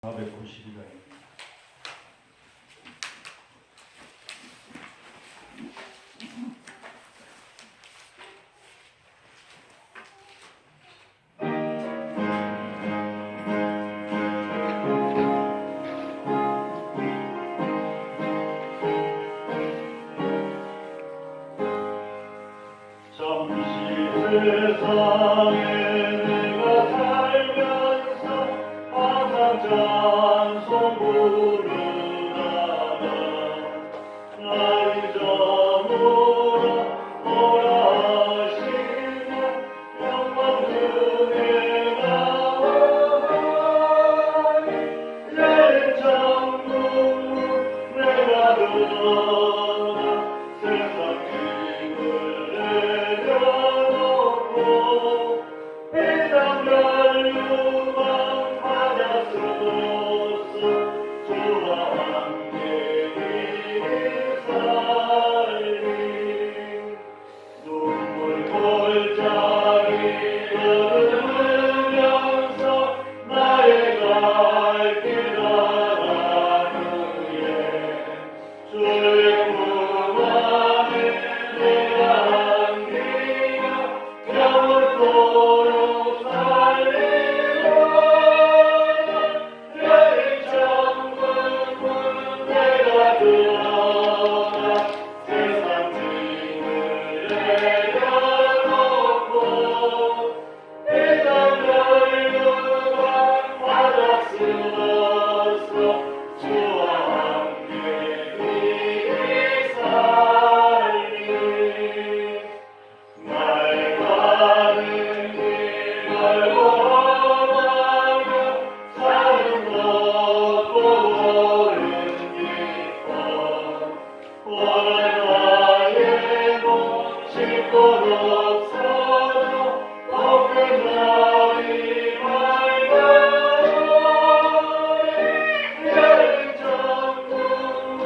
490이다. 세상에 내가 살면서 항상 찬송 부르다가 날 잊어보라 오라 하시며 영광 중에 나와니 내 천국 내가 떠나 세상 짐을 내려놓고 이런 별유망 받았소서. 주와 함께 이 살리 눈물 골짜기 흐르면서 나의 갈 길 가라누에 주의 품 안에 내가 안기며 영원토록 살리라. 내 천국은 내가 들어가 세상 짐을 내려놓고 이런 별유망 받았으로서 주와 함께 이 살리 맑은 길 걸어가며 사는 것도 옳은 기뻐 오늘 나의 몸 싣도록 서서 없는 날이 밝아오니 내 천국은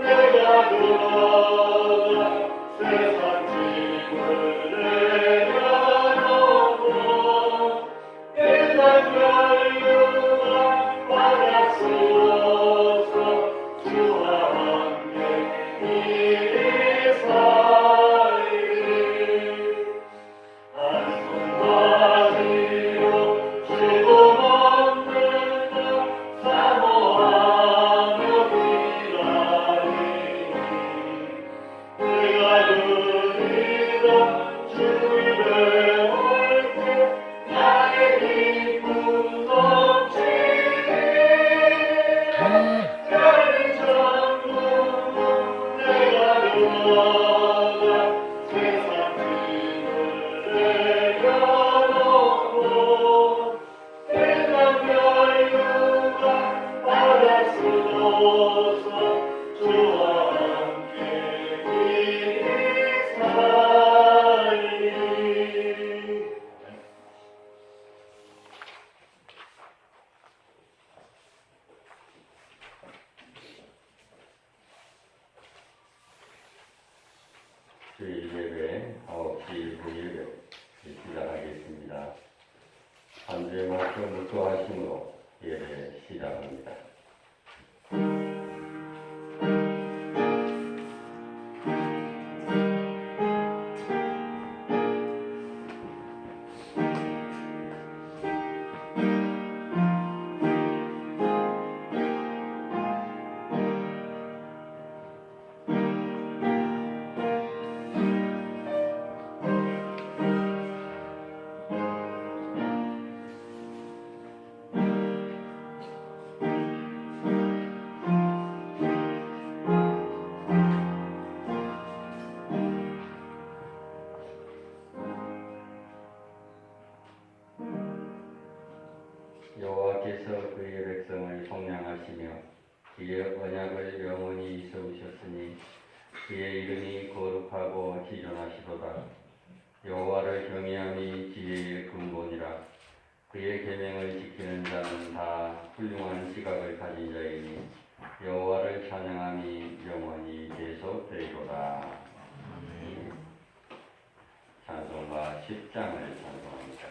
내가 들어가 세상 짐을 내려놓고 이런 별유망 받았소서. 주와 함께 이 살리 한숨마디로 쉬고 멈는다 사모하며 기다리니 내가 그리던 주님의 올때 나의 기쁨 넘치니 내 천국은 내가 들어가 세상 짐을 내려놓고 이런 별유망 받았으로서 주와 함께 이 살리. 주일 예배 9시 9예배 시작하겠습니다. 한 주의 말씀 묵도하심으로 예배 시작합니다. 여호와께서 그의 백성을 속량하시며 그의 언약을 영원히 세우셨으니 그의 이름이 거룩하고 지존하시도다. 여호와를 경외함이 지혜의 근본이라. 그의 계명을 지키는 자는 다 훌륭한 지각을 가진 자이니 여호와를 찬양함이 영원히 계속되리로다. 찬송가 10장을 찬송합니다.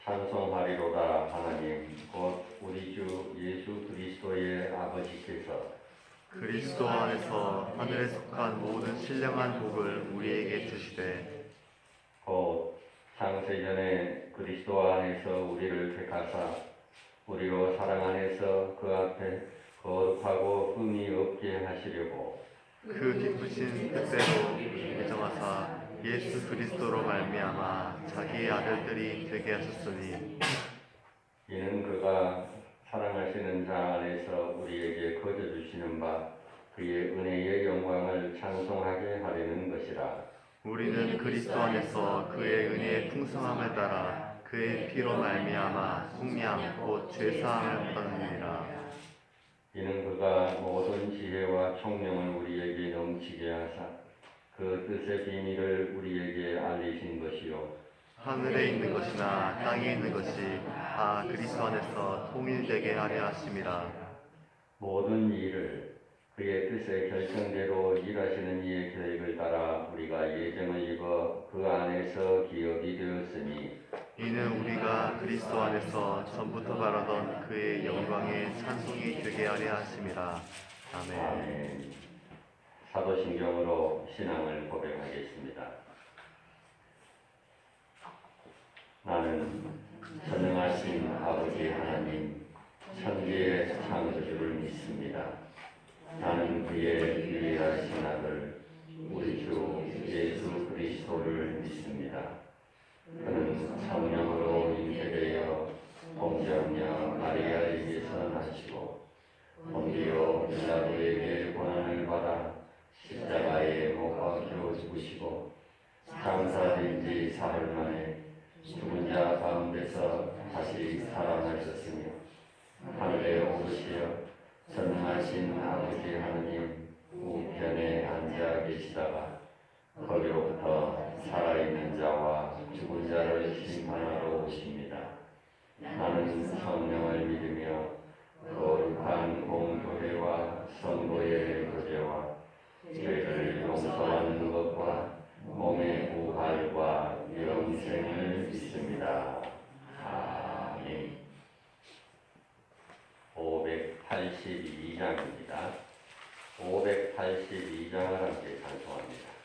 찬송하리로다. 하나님 곧 우리 주 예수 그리스도의 아버지께서 그리스도 안에서 하늘에 속한 모든 신령한 복을 우리에게 주시되 곧 창세전에 그리스도 안에서 우리를 택하사 우리로 사랑 안에서 그 앞에 거룩하고 흠이 없게 하시려고 그 기쁘신 뜻대로 예정하사 예수 그리스도로 말미암아 자기의 아들들이 되게 하셨으니 이는 그가 사랑하시는 자 안에서 우리에게 거저 주시는 바 그의 은혜의 영광을 찬송하게 하려는 것이라. 우리는 그리스도 안에서 그의 은혜의 풍성함을 따라 그의 피로 말미암아 속량 곧 죄사함을 받느니라. 이는 그가 모든 지혜와 총명을 우리에게 넘치게 하사 그 뜻의 비밀을 우리에게 알리신 것이요 하늘에 있는 것이나 땅에 있는 것이 다 그리스도 안에서 통일되게 하려 하심이라. 모든 일을 그의 뜻의 결정대로 일하시는 이의 계획을 따라 우리가 예정을 입어 그 안에서 기업이 되었으니 이는 우리가 그리스도 안에서 전부터 바라던 그의 영광의 찬송이 되게 하려 하심이라. 아멘. 아멘. 사도신경으로 신앙을 고백하겠습니다. 나는 전능하신 아버지 하나님 천지의 창조주를 믿습니다. 나는 그의 유일하신 아들 우리 주 예수 그리스도를 믿습니다. 그는 성령으로 잉태되어 본디오 마리아에게서 나시고 본디오 빌라도에게 고난을 받아 십자가에 못 박혀 죽으시고 장사된 지 사흘 만에 죽은 자 가운데서 다시 살아나셨으며 하늘에 오르시어 전능하신 아버지 하나님 우편에 거기로부터 살아있는 자와 죽은 자를 심판하러 오십니다. 나는 성령을 믿으며 거룩한 공교회와 성도의 교제와 죄를 용서하는 것과 몸의 부활과 영생을 믿습니다. 아멘. 582장입니다. 582장을 함께 찬송합니다.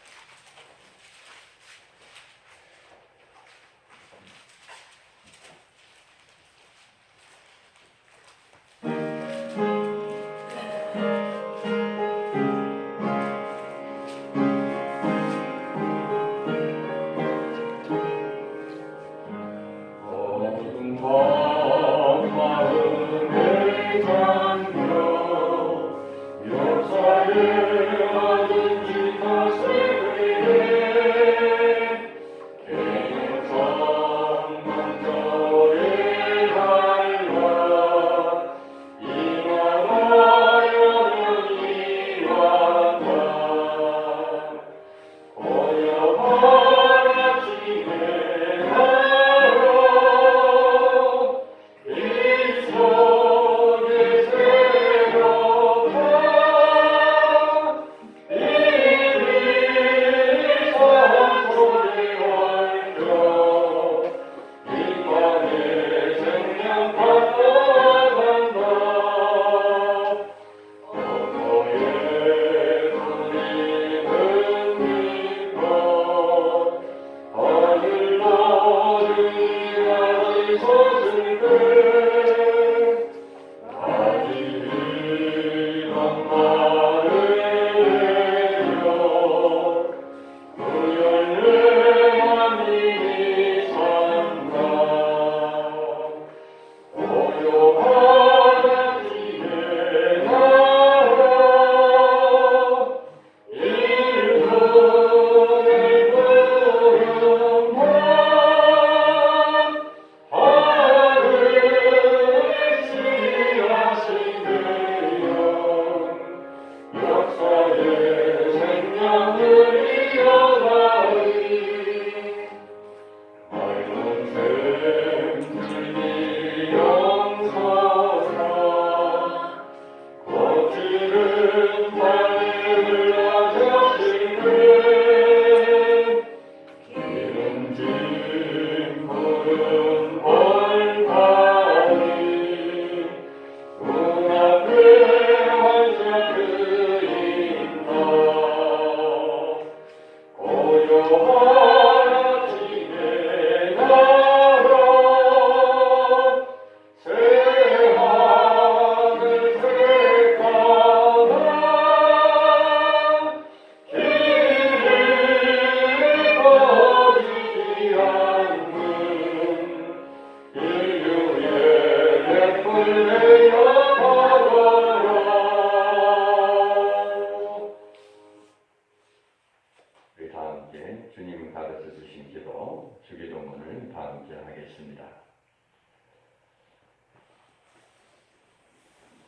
주님 가르쳐 주신 기도 주기도문을 다 함께 하겠습니다.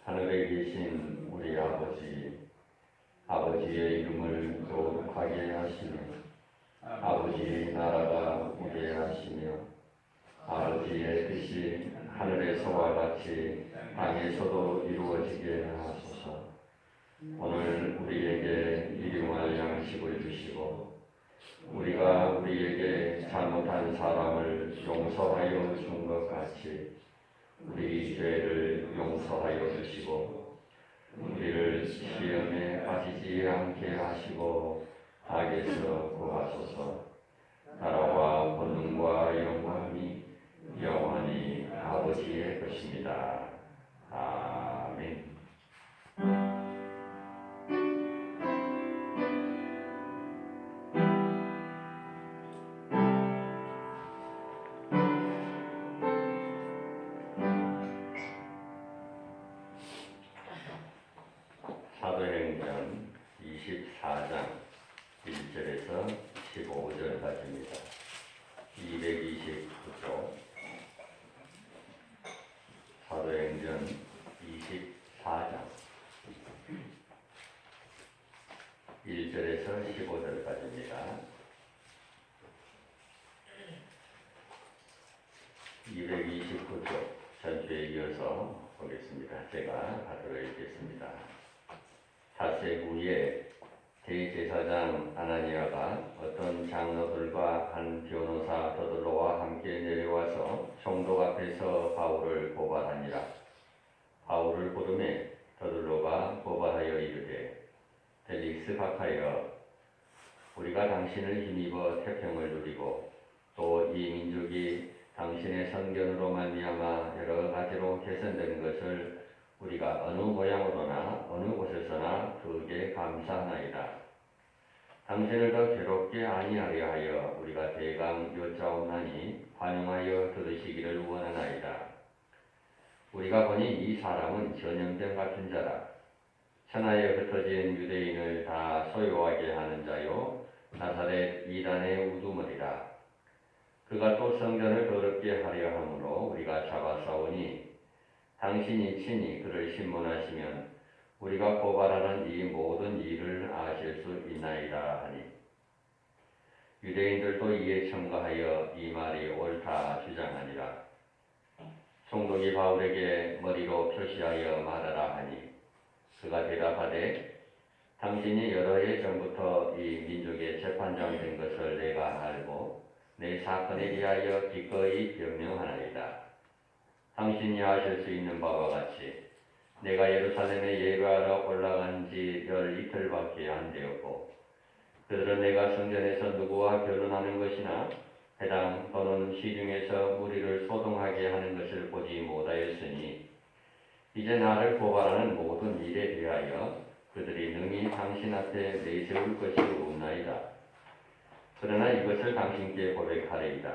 하늘에 계신 우리 아버지, 아버지의 이름을 거룩하게 하시며 아버지의 나라가 오게 하시며 아버지의 뜻이 하늘에서와 같이 땅에서도 이루어지게 하소서. 오늘 우리에게 일용할 양식을 주시고 우리가 우리에게 잘못한 사람을 용서하여 준 것 같이 우리 죄를 용서하여 주시고 우리를 시험에 빠지지 않게 하시고 악에서 구하소서. 나라와 권능과 영광이 영원히 아버지의 것입니다. 아멘. 사도행전 24장 1절에서 15절까지입니다. 229조 사도행전 24장 1절에서 15절까지입니다. 229쪽 전주에 이어서 보겠습니다. 제가 하도록 읽겠습니다. 닷새 후에 대제사장 아나니아가 어떤 장로들과 한 변호사 더들로와 함께 내려와서 총독 앞에서 바울을 고발하니라. 바울을 부르매 더들로가 고발하여 이르되 펠릭스 박하여 우리가 당신을 힘입어 태평을 누리고 또 이 민족이 당신의 선견으로 말미암아 여러 가지로 개선된 것을 우리가 어느 모양으로나 어느 곳에서나 그에게 감사하나이다. 당신을 더 괴롭게 아니하려 하여 우리가 대강 여짜옵나니 환영하여 들으시기를 원하나이다. 우리가 보니 이 사람은 전염병 같은 자라. 천하에 흩어진 유대인을 다 소유하게 하는 자요 나사렛 이단의 우두머리라. 그가 또 성전을 더럽게 하려 함으로 우리가 잡아싸우니 당신이 친히 그를 신문하시면 우리가 고발하는 이 모든 일을 아실 수 있나이다 하니 유대인들도 이에 첨가하여 이 말이 옳다 주장하니라. 총독이 바울에게 머리로 표시하여 말하라 하니 그가 대답하되 당신이 여러 해 전부터 이 민족의 재판장 된 것을 내가 알고 내 사건에 대하여 기꺼이 변명하나이다. 당신이 아실 수 있는 바와 같이 내가 예루살렘에 예배하러 올라간 지 열 이틀밖에 안 되었고 그들은 내가 성전에서 누구와 결혼하는 것이나 회당 또는 시중에서 무리를 소동하게 하는 것을 보지 못하였으니 이제 나를 고발하는 모든 일에 대하여 그들이 능히 당신 앞에 내세울 것이 없나이다. 그러나 이것을 당신께 고백하리이다.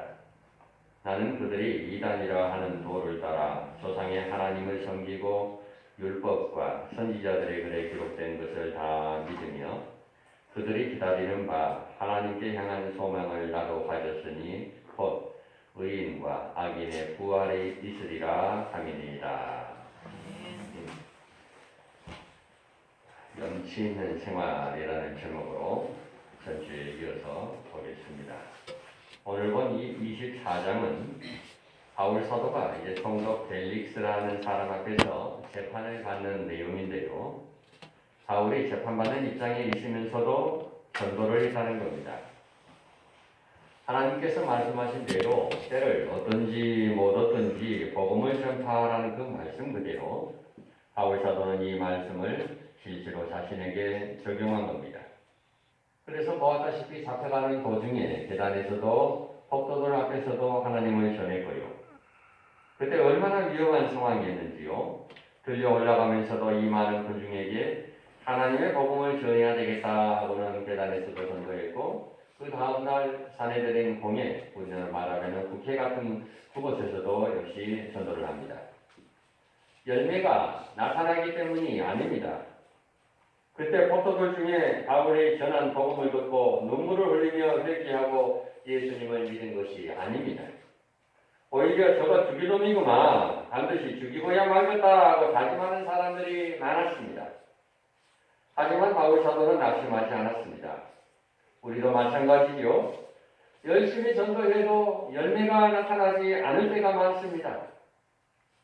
나는 그들이 이단이라 하는 도를 따라 조상의 하나님을 섬기고 율법과 선지자들의 글에 기록된 것을 다 믿으며 그들이 기다리는 바 하나님께 향한 소망을 나도 가졌으니 곧 의인과 악인의 부활이 있으리라 함이니이다. 염치 있는 생활이라는 제목으로 전주에 이어서 보겠습니다. 오늘 본 이 24장은 바울 사도가 이제 총독 벨릭스라는 사람 앞에서 재판을 받는 내용인데요. 바울이 재판받는 입장에 있으면서도 전도를 했다는 겁니다. 하나님께서 말씀하신 대로 때를 얻든지 못 얻든지 복음을 전파하라는 그 말씀 그대로 바울 사도는 이 말씀을 실제로 자신에게 적용한 겁니다. 그래서 보았다시피 잡혀가는 도중에 계단에서도 폭도들 앞에서도 하나님을 전했고요. 그때 얼마나 위험한 상황이었는지요. 들려 올라가면서도 이 많은 군중에게 하나님의 복음을 전해야 되겠다고는 계단에서도 선도했고 그 다음날 사내들인 공예, 우리는 말하면 국회 같은 그곳에서도 역시 전도를 합니다. 열매가 나타나기 때문이 아닙니다. 그때 포도들 중에 바울이 전한 복음을 듣고 눈물을 흘리며 회개하고 예수님을 믿은 것이 아닙니다. 오히려 저거 죽이놈이구나, 반드시 죽이고야 말겠다고 다짐하는 사람들이 많았습니다. 하지만 바울 사도는 낙심하지 않았습니다. 우리도 마찬가지죠. 열심히 전도해도 열매가 나타나지 않을 때가 많습니다.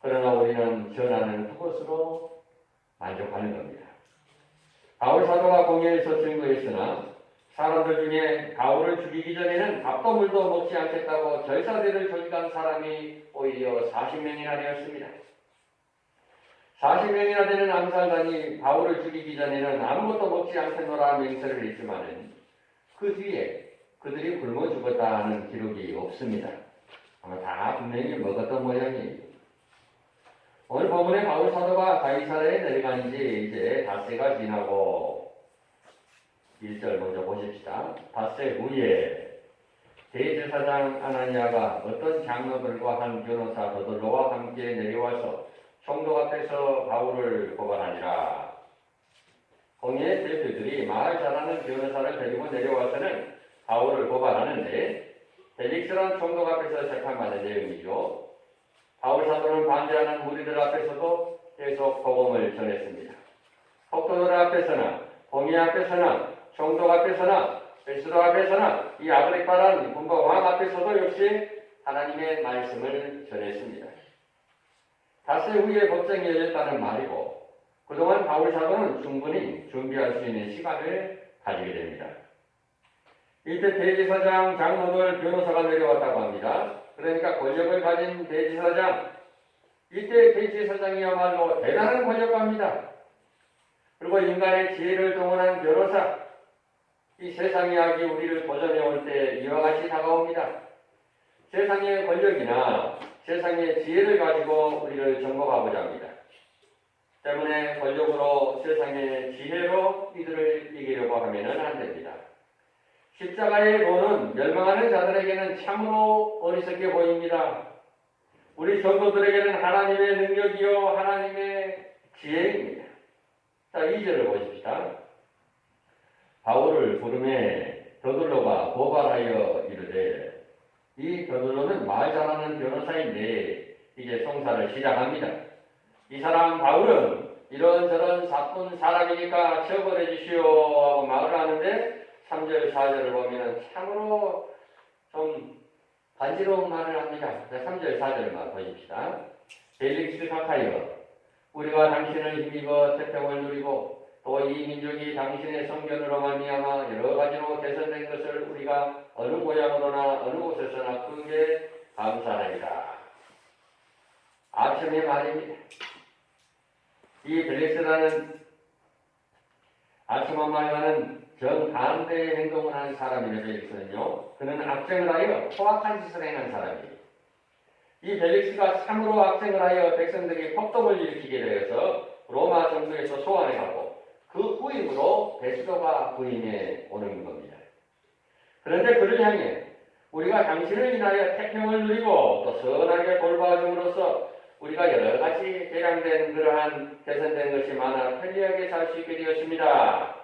그러나 우리는 전하는 그것으로 만족하는 겁니다. 바울 사도가 공회에서 증거했으나 사람들 중에 바울을 죽이기 전에는 밥도 물도 먹지 않겠다고 절사대를 조직한 사람이 오히려 40명이나 되었습니다. 40명이나 되는 암살단이 바울을 죽이기 전에는 아무것도 먹지 않겠노라 맹세를 했지만은 그 뒤에 그들이 굶어 죽었다는 기록이 없습니다. 아마 다 분명히 먹었던 모양이에요. 오늘 본문에 바울 사도가 가이사랴에 내려간 지 이제 닷새가 지나고 1절 먼저 보십시다. 닷새 후에 대제사장 아나니아가 어떤 장로들과 한 변호사 더들로와 함께 내려와서 총독 앞에서 바울을 고발하니라. 공예 대표들이 말 잘하는 변호사를 데리고 내려와서는 바울을 고발하는데 벨릭스라는 총독 앞에서 재판받는 내용이죠. 바울 사도는 반대하는 무리들 앞에서도 계속 복음을 전했습니다. 폭도들 앞에서나 공예 앞에서나 총독 앞에서나 베스도 앞에서나 이 아그리파라는 군과 왕 앞에서도 역시 하나님의 말씀을 전했습니다. 닷새 후에 법정이 열렸다는 말이고 그동안 바울 사도는 충분히 준비할 수 있는 시간을 가지게 됩니다. 이때 대제사장, 장로들, 변호사가 내려왔다고 합니다. 그러니까 권력을 가진 대제사장, 이때 대제사장이야말로 대단한 권력가입니다. 그리고 인간의 지혜를 동원한 변호사, 이 세상 이야기 우리를 도전해 올 때 이와 같이 다가옵니다. 세상의 권력이나 세상의 지혜를 가지고 우리를 정복하고자 합니다. 때문에 권력으로 세상의 지혜로 이들을 이기려고 하면 안 됩니다. 십자가의 도는 멸망하는 자들에게는 참으로 어리석게 보입니다. 우리 성도들에게는 하나님의 능력이요 하나님의 지혜입니다. 자, 2절을 보십시다. 바울을 부름에 더둘로가 고발하여 이르되, 이 더둘로는 말 잘하는 변호사인데 이제 송사를 시작합니다. 이 사람 바울은 이런저런 사뿐 사람이니까 처벌해 주시오 하고 말을 하는데 3절 4절을 보면 참으로 좀 간지러운 말을 합니다. 3절 4절만 보십시다. 벨릭스 각하여 우리가 당신을 힘입어 태평을 누리고 또 이 민족이 당신의 성견으로 말미암아 여러 가지로 개선된 것을 우리가 어느 모양으로나 어느 곳에서나 크게 감사하리라. 아첨의 말입니다. 이 벨릭스라는 아첨한 말과는 정반대의 행동을 하는 사람이라 벨릭스는요. 그는 악정을 하여 포악한 짓을 행한 사람이에요. 이 벨릭스가 참으로 악정을 하여 백성들이 폭동을 일으키게 되어서 로마 정부에서 소환해 가고 그 후임으로 베스도가 부임해 오는 겁니다. 그런데 그를 향해 우리가 당신을 인하여 태평을 누리고 또 선하게 돌봐줌으로써 우리가 여러 가지 개량된 그러한 개선된 것이 많아 편리하게 살 수 있게 되었습니다.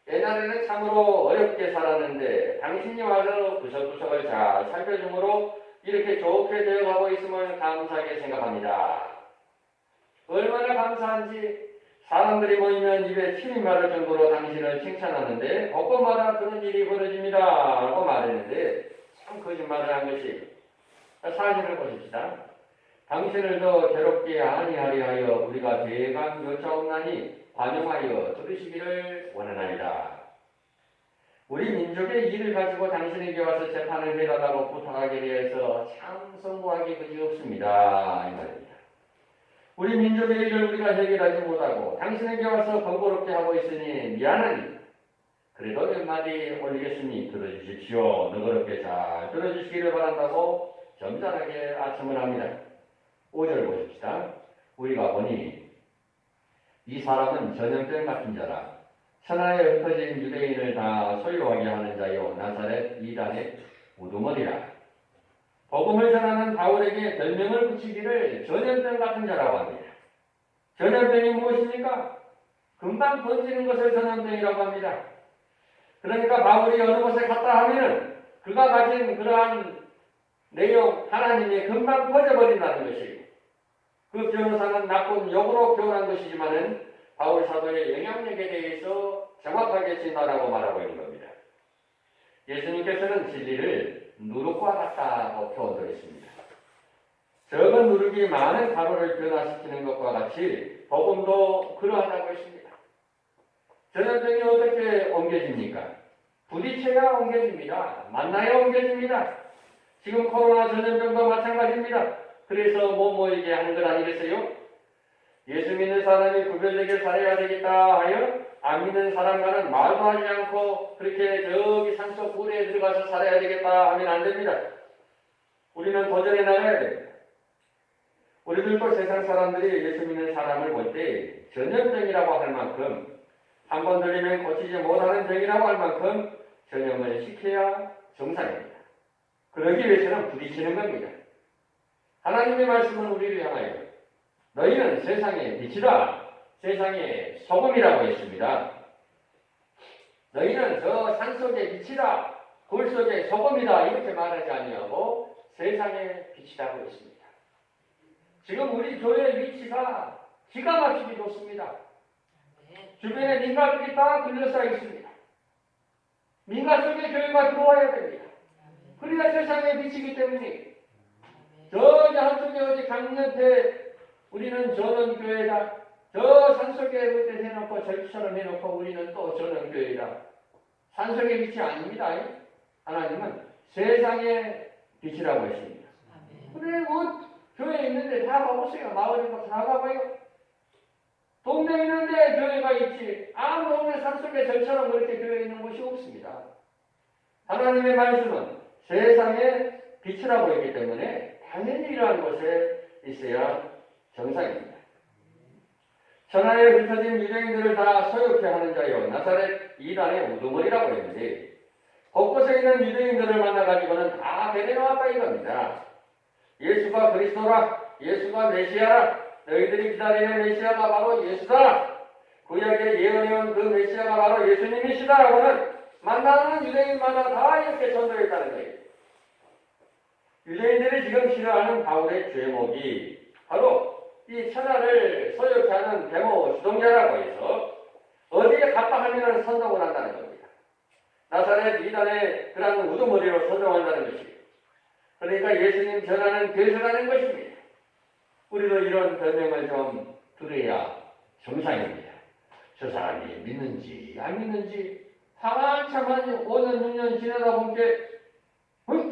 옛날에는 참으로 어렵게 살았는데 당신이 와서 구석구석을 잘 살펴줌으로 이렇게 좋게 되어가고 있음을 감사하게 생각합니다. 얼마나 감사한지 사람들이 모이면 입에 침이 마를 정도로 당신을 칭찬하는데 곳곳마다 그런 일이 벌어집니다 라고 말했는데 참 거짓말을 한 것이 사실을 보십시다. 당신을 더 괴롭게 아니하리 하여 우리가 대강 여짜옵나니 관용하여 들으시기를 원하나이다. 우리 민족의 일을 가지고 당신에게 와서 재판을 해달라고 부탁하게 되어서 참 성공하기 그지없습니다. 이 말입니다. 우리 민족의 일을 우리가 해결하지 못하고 당신에게 와서 번거롭게 하고 있으니 미안하니 그래도 몇 마디 올리겠으니 들어주십시오. 너그럽게 잘 들어주시기를 바란다고 점잖하게 아첨을 합니다. 5절 보십시다. 우리가 보니 이 사람은 전염병 같은 자라 천하에 흩어진 유대인을 다 소유하게 하는 자요 나사렛 이단의 우두머리라. 복음을 전하는 바울에게 별명을 붙이기를 전염병 같은 자라고 합니다. 전염병이 무엇입니까? 금방 번지는 것을 전염병이라고 합니다. 그러니까 바울이 어느 곳에 갔다 하면은 그가 가진 그러한 내용 하나님이 금방 퍼져버린다는 것이고 그 변호사는 나쁜 욕으로 표현한 것이지만은 바울 사도의 영향력에 대해서 정확하게 진단하고 말하고 있는 겁니다. 예수님께서는 진리를 누룩과 같다고 표현되었습니다. 적은 누룩이 많은 가루를 변화시키는 것과 같이 복음도 그러하다고 했습니다. 전염병이 어떻게 옮겨집니까? 부딪혀야 옮겨집니다. 만나야 옮겨집니다. 지금 코로나 전염병도 마찬가지입니다. 그래서 뭐이게 하는 것 아니겠어요? 예수 믿는 사람이 구별되게 살아야 되겠다 하여 안 믿는 사람과는 말도 하지 않고 그렇게 저기 산속 굴에 들어가서 살아야 되겠다 하면 안 됩니다. 우리는 도전해 나가야 됩니다. 우리들도 세상 사람들이 예수 믿는 사람을 볼 때 전염병이라고 할 만큼 한 번 들리면 고치지 못하는 병이라고 할 만큼 전염을 시켜야 정상입니다. 그러기 위해서는 부딪히는 겁니다. 하나님의 말씀은 우리를 향하여 너희는 세상의 빛이다. 세상의 소금이라고 했습니다. 너희는 저 산속의 빛이다. 굴 속의 소금이다. 이렇게 말하지 아니하고 세상의 빛이라고 했습니다. 지금 우리 교회의 위치가 기가 막히게 좋습니다. 주변에 민가들이 다 둘러싸여 있습니다. 민가 속에 교회가 들어와야 됩니다. 그래야 세상에 비치기 때문에 저기 한쪽에 어디 강릉에 우리는 저는 교회다. 저 산속에 그때 해놓고 절처럼 해놓고 우리는 또 저는 교회다. 산속의 빛이 아닙니다. 하나님은 세상의 빛이라고 했습니다. 그래 뭐 교회 있는데 다 가보세요. 마을에 다 가봐요. 동네 있는데 교회가 있지. 아무 동네 산속에 절처럼 그렇게 교회 있는 곳이 없습니다. 하나님의 말씀은 세상의 빛이라고 했기 때문에 당연히 이러한 곳에 있어야 정상입니다. 천하에 흩어진 유대인들을 다 소욕해 하는 자여 나사렛 이단의 우두머리라고 했는데 곳곳에 있는 유대인들을 만나가지고는 다 데려왔다 이겁니다. 예수가 그리스도라, 예수가 메시아라, 너희들이 기다리는 메시아가 바로 예수다. 구약에 예언해온 그 메시아가 바로 예수님이시다라고는 만나는 유대인마다 다 이렇게 전도했다는 거예요. 유대인들이 지금 싫어하는 바울의 죄목이 바로 이 천하를 소욕해 하는 데모 주동자라고 해서 어디에 갔다 하면 선동을 한다는 겁니다. 나사렛 이단의 그런 우두머리로 선동한다는 것이에요. 그러니까 예수님 전하는 교회라는 것입니다. 우리도 이런 변명을 좀 들어야 정상입니다. 저 사람이 믿는지 안 믿는지 한참 한 5년 6년 지나다 보니까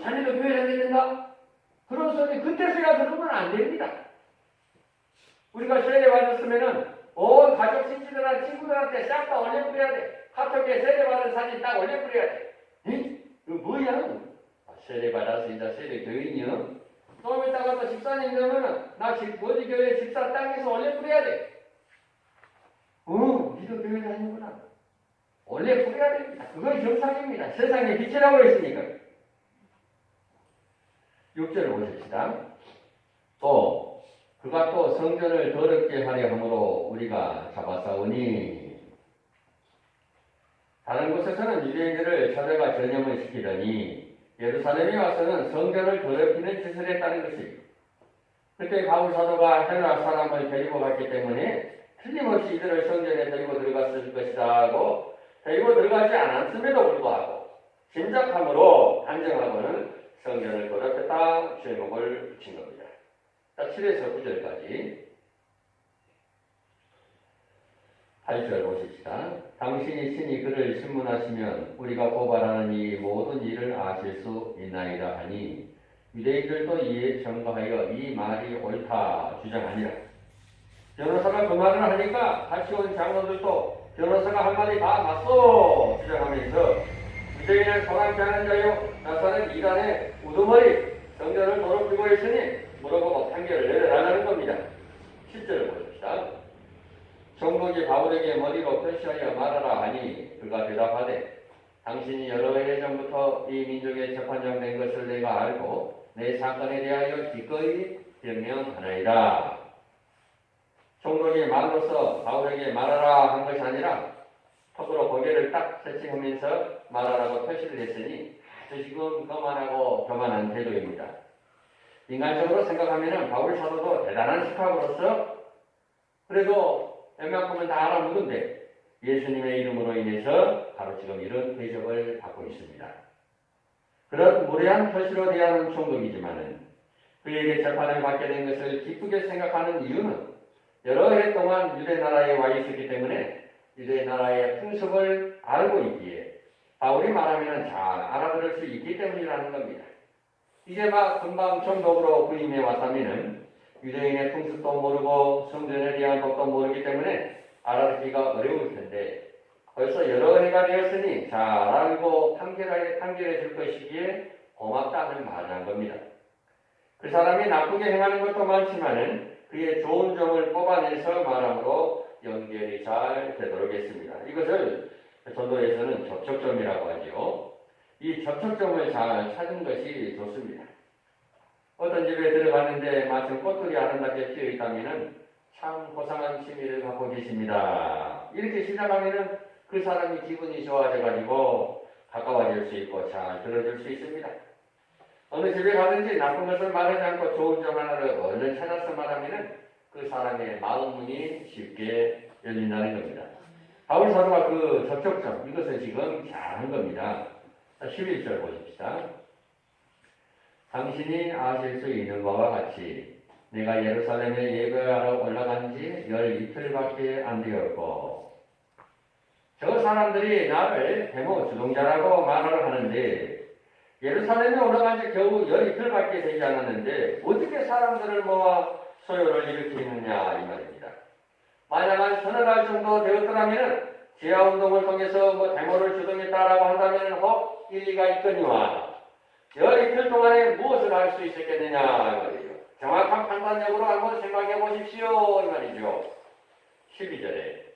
자네도 교회 다니게 된다? 그런 소리 그때서야 들으면 안 됩니다. 우리가 세례 받았으면은 온 가족 친지들한 친구들한테 싹 다 올려뿌려야 돼. 카톡에 세례 받은 사진 딱 올려뿌려야 돼. 응? 이거 뭐야? 세례 받아서 이제 세례 교인이요? 좀 이따가 또 집사님 되면은 나 어디 교회 집사 땅에서 올려뿌려야 돼. 니도 교회 다니구나. 올려뿌려야 됩니다. 그건 정상입니다. 세상의 빛이라고 했으니까. 6절을 보십시다. 또 그가 또 성전을 더럽게 하려 함으로 우리가 잡아싸우니 다른 곳에서는 유대인들을 찾아가 전염을 시키더니 예루살렘에 와서는 성전을 더럽히는 짓을 했다는 것입니다. 그때 바울 사도가 헬라 사람을 데리고 갔기 때문에 틀림없이 이들을 성전에 데리고 들어갔을 것이다 하고 데리고 들어가지 않았음에도 불구하고 짐작함으로 단정하고는 성전을 더럽혔다 제목을 붙인 겁니다. 자, 7에서 9절까지 8절 보십시다. 당신이 친히 그를 신문하시면 우리가 고발하는 이 모든 일을 아실 수 있나이다 하니 유대인들도 이에 전가하여 이 말이 옳다 주장하니라. 변호사가 그 말을 하니까 같이 온 장로들도 변호사가 한 말이 다 맞소 주장하면서 유대인을 소란케 하는 자요 나사렛 이단의 우두머리 성전을 더럽히고 있으니 물어보고 판결을 내려달라는 겁니다. 10절을 보십시다. 종복이 바울에게 머리로 표시하여 말하라 하니 그가 대답하되 당신이 여러 해 전부터 이 민족의 재판장 된 것을 내가 알고 내 사건에 대하여 기꺼이 변명하나이다. 종복이 말로서 바울에게 말하라 한 것이 아니라 턱으로 고개를 딱 세팅하면서 말하라고 표시를 했으니 아주 지금 거만하고 교만한 태도입니다. 인간적으로 생각하면 바울 사도도 대단한 스카브로서 그래도 웬만큼은 다 알아묻은데 예수님의 이름으로 인해서 바로 지금 이런 대접을 받고 있습니다. 그런 무례한 표시로 대하는 총독이지만은 그에게 재판을 받게 된 것을 기쁘게 생각하는 이유는 여러 해 동안 유대 나라에 와 있었기 때문에 유대 나라의 풍습을 알고 있기에 바울이 말하면 잘 알아들을 수 있기 때문이라는 겁니다. 이게 막 금방 총독으로 부임해 왔다면은 유대인의 풍습도 모르고 성전에 대한 법도 모르기 때문에 알아듣기가 어려울 텐데 벌써 여러 해가 되었으니 잘 알고 판결해 줄 것이기에 고맙다는 말을 한 겁니다. 그 사람이 나쁘게 행하는 것도 많지만은 그의 좋은 점을 뽑아내서 말함으로 연결이 잘 되도록 했습니다. 이것을 전도에서는 접촉점이라고 하죠. 이 접촉점을 잘 찾은 것이 좋습니다. 어떤 집에 들어갔는데 마침 꽃들이 아름답게 피어 있다면 참 고상한 취미를 갖고 계십니다. 이렇게 시작하면 그 사람이 기분이 좋아져가지고 가까워질 수 있고 잘 들어줄 수 있습니다. 어느 집에 가든지 나쁜 것을 말하지 않고 좋은 점 하나를 얼른 찾아서 말하면 그 사람의 마음 문이 쉽게 열린다는 겁니다. 바울 사도가 그 접촉점, 이것을 지금 잘한 겁니다. 11절 보십시다. 당신이 아실 수 있는 바와 같이 내가 예루살렘에 예배하러 올라간 지 12틀밖에 안 되었고, 저 사람들이 나를 데모 주동자라고 말을 하는데 예루살렘에 올라간 지 겨우 12틀밖에 되지 않았는데 어떻게 사람들을 모아 소요를 일으키느냐 이 말입니다. 만약 한 서너 달 정도 되었더라면 지하운동을 통해서 데모를 주동했다라고 한다면 혹 일리가 있거니와 12틀 동안에 무엇을 할 수 있었겠느냐 이 말이죠. 정확한 판단력으로 한번 생각해 보십시오 이 말이죠. 12절에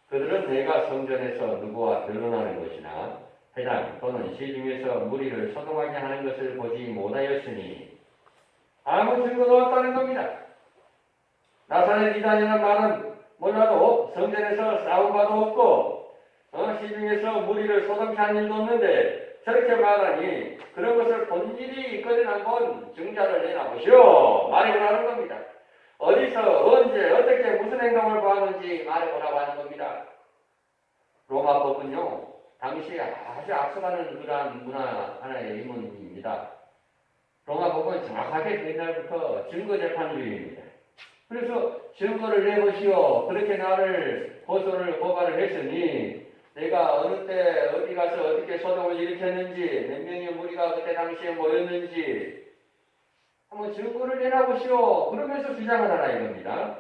그들은 내가 성전에서 누구와 변론하는 것이나 회당 또는 시중에서 무리를 소동하게 하는 것을 보지 못하였으니 아무 증거도 없다는 겁니다. 나사렛 이단이라는 말은 몰라도 성전에서 싸운 바도 없고 시중에서 무리를 소동케 한 일도 없는데 저렇게 말하니 그런 것을 본 일이 있거든 한번 증자를 내놔보시오 말해보라는 겁니다. 어디서 언제 어떻게 무슨 행동을 보았는지 말해보라고 하는 겁니다. 로마 법은요 당시에 아주 앞서가는 그러한 문화 하나의 이문입니다. 로마 법은 정확하게 옛날부터 증거재판주의입니다. 그래서 증거를 내보시오. 그렇게 나를 고소를 고발을 했으니 내가 어느 때 어디 가서 어떻게 소동을 일으켰는지 몇 명의 무리가 그때 당시에 모였는지 한번 증거를 내놔보시오. 그러면서 주장하라 이겁니다.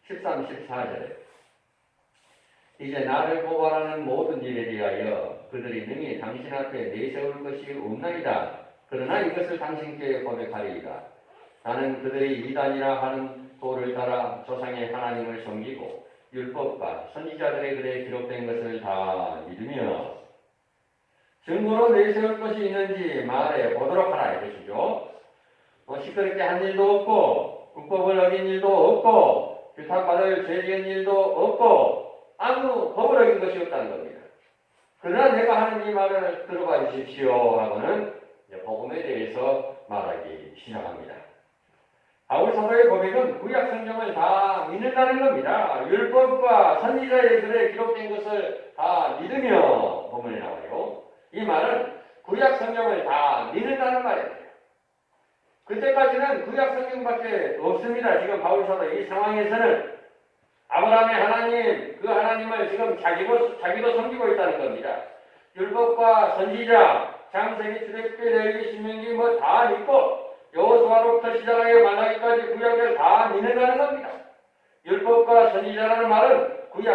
13, 14절에 이제 나를 고발하는 모든 일에 대하여 그들이 능히 당신 앞에 내세울 것이 없나이다. 그러나 이것을 당신께 고백하리이다. 나는 그들이 이단이라 하는 도를 따라 조상의 하나님을 섬기고 율법과 선지자들의 글에 기록된 것을 다 믿으며 증거로 내세울 것이 있는지 말해 보도록 하라 이것이죠. 시끄럽게 한 일도 없고 국법을 어긴 일도 없고 규탄받을 죄 지은 일도 없고 아무 법을 어긴 것이 없다는 겁니다. 그러나 내가 하는 이 말을 들어봐 주십시오 하고는 복음에 대해서 말하기 시작합니다. 바울 사도의 고백은 구약 성경을 다 믿는다는 겁니다. 율법과 선지자의 글에 기록된 것을 다 믿으며 본문에 나와요. 이 말은 구약 성경을 다 믿는다는 말입니다. 그때까지는 구약 성경밖에 없습니다. 지금 바울 사도 이 상황에서는 아브라함의 하나님, 그 하나님을 지금 자기도 섬기고 있다는 겁니다. 율법과 선지자, 창세기, 출애굽기, 레위기, 신명기 다 믿고 여호수아로부터 시작하여 말라기까지 구약을 다 믿는다는 겁니다. 율법과 선지자라는 말은 구약